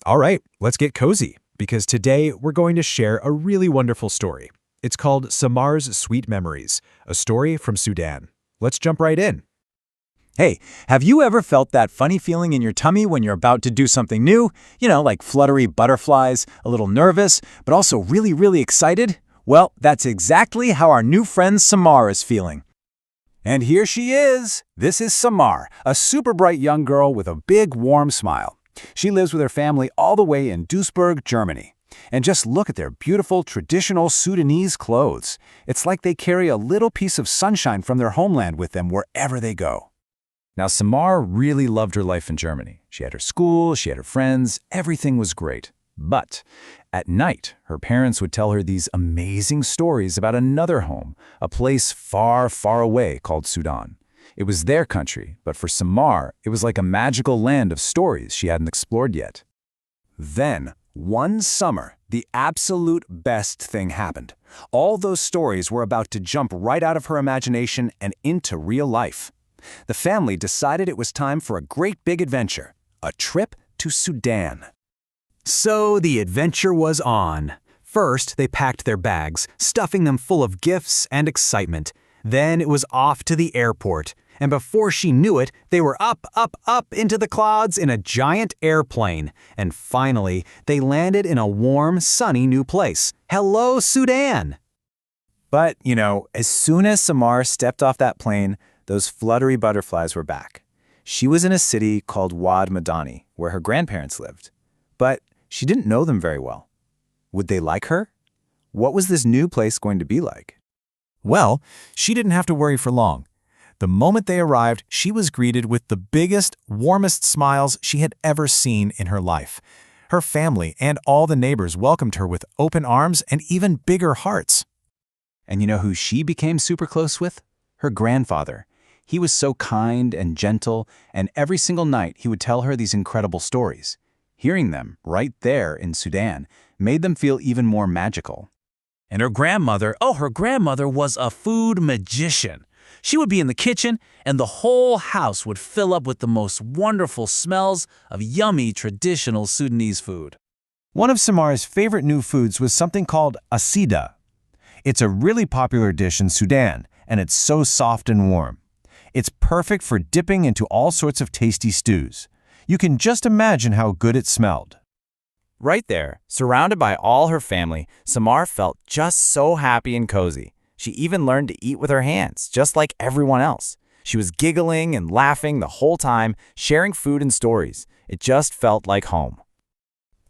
All right, let's get cozy, because today we're going to share a really wonderful story. It's called Samar's Sweet Memories, a story from Sudan. Let's jump right in. Hey, have you ever felt that funny feeling in your tummy when you're about to do something new? Like fluttery butterflies, a little nervous, but also really excited? Well, that's exactly how our new friend Samar is feeling. And here she is. This is Samar, a super bright young girl with a big, warm smile. She lives with her family all the way in Duisburg, Germany. And just look at their beautiful, traditional Sudanese clothes. It's like they carry a little piece of sunshine from their homeland with them wherever they go. Now, Samar really loved her life in Germany. She had her school, she had her friends, everything was great. But at night, her parents would tell her these amazing stories about another home, a place far away called Sudan. It was their country, but for Samar, it was like a magical land of stories she hadn't explored yet. Then, one summer, the absolute best thing happened. All those stories were about to jump right out of her imagination and into real life. The family decided it was time for a great big adventure, a trip to Sudan. So the adventure was on. First, they packed their bags, stuffing them full of gifts and excitement. Then it was off to the airport. And before she knew it, they were up into the clouds in a giant airplane. And finally, they landed in a warm, sunny new place. Hello, Sudan! But, as soon as Samar stepped off that plane, those fluttery butterflies were back. She was in a city called Wad Madani, where her grandparents lived. But she didn't know them very well. Would they like her? What was this new place going to be like? Well, she didn't have to worry for long. The moment they arrived, she was greeted with the biggest, warmest smiles she had ever seen in her life. Her family and all the neighbors welcomed her with open arms and even bigger hearts. And you know who she became super close with? Her grandfather. He was so kind and gentle, and every single night he would tell her these incredible stories. Hearing them, right there in Sudan, made them feel even more magical. And her grandmother was a food magician. She would be in the kitchen, and the whole house would fill up with the most wonderful smells of yummy traditional Sudanese food. One of Samar's favorite new foods was something called asida. It's a really popular dish in Sudan, and it's so soft and warm. It's perfect for dipping into all sorts of tasty stews. You can just imagine how good it smelled. Right there, surrounded by all her family, Samar felt just so happy and cozy. She even learned to eat with her hands, just like everyone else. She was giggling and laughing the whole time, sharing food and stories. It just felt like home.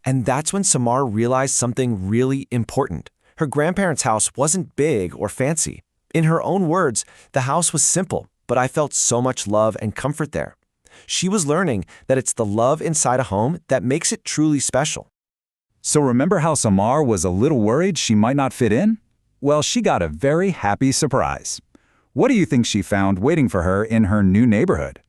And that's when Samar realized something really important. Her grandparents' house wasn't big or fancy. In her own words, the house was simple, but I felt so much love and comfort there. She was learning that it's the love inside a home that makes it truly special. So remember how Samar was a little worried she might not fit in? Well, she got a very happy surprise. What do you think she found waiting for her in her new neighborhood?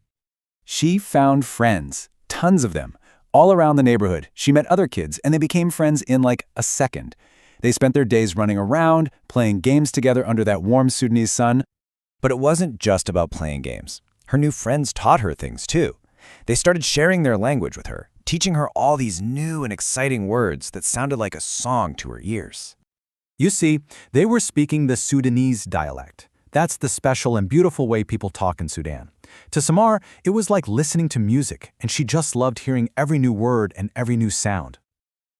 She found friends, tons of them. All around the neighborhood, she met other kids, and they became friends in like a second. They spent their days running around, playing games together under that warm Sudanese sun. But it wasn't just about playing games. Her new friends taught her things too. They started sharing their language with her, teaching her all these new and exciting words that sounded like a song to her ears. You see, they were speaking the Sudanese dialect. That's the special and beautiful way people talk in Sudan. To Samar, it was like listening to music, and she just loved hearing every new word and every new sound.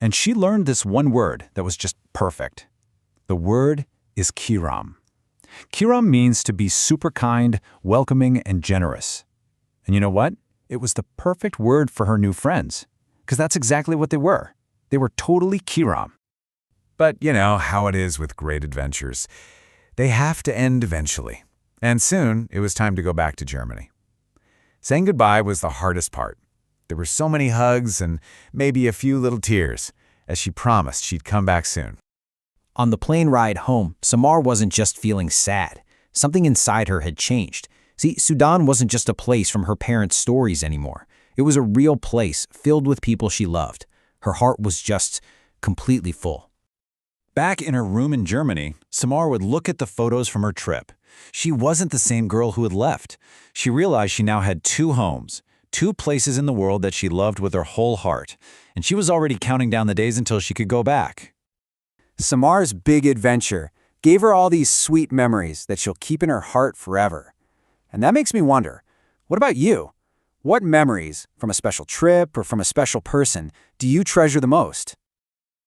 And she learned this one word that was just perfect. The word is kiram. Kiram means to be super kind, welcoming, and generous. And you know what? It was the perfect word for her new friends, because that's exactly what they were. They were totally kiram. But you know how it is with great adventures. They have to end eventually. And soon, it was time to go back to Germany. Saying goodbye was the hardest part. There were so many hugs and maybe a few little tears, as she promised she'd come back soon. On the plane ride home, Samar wasn't just feeling sad. Something inside her had changed. See, Sudan wasn't just a place from her parents' stories anymore. It was a real place filled with people she loved. Her heart was just completely full. Back in her room in Germany, Samar would look at the photos from her trip. She wasn't the same girl who had left. She realized she now had two homes, 2 places in the world that she loved with her whole heart, and she was already counting down the days until she could go back. Samar's big adventure gave her all these sweet memories that she'll keep in her heart forever. And that makes me wonder, what about you? What memories, from a special trip or from a special person, do you treasure the most?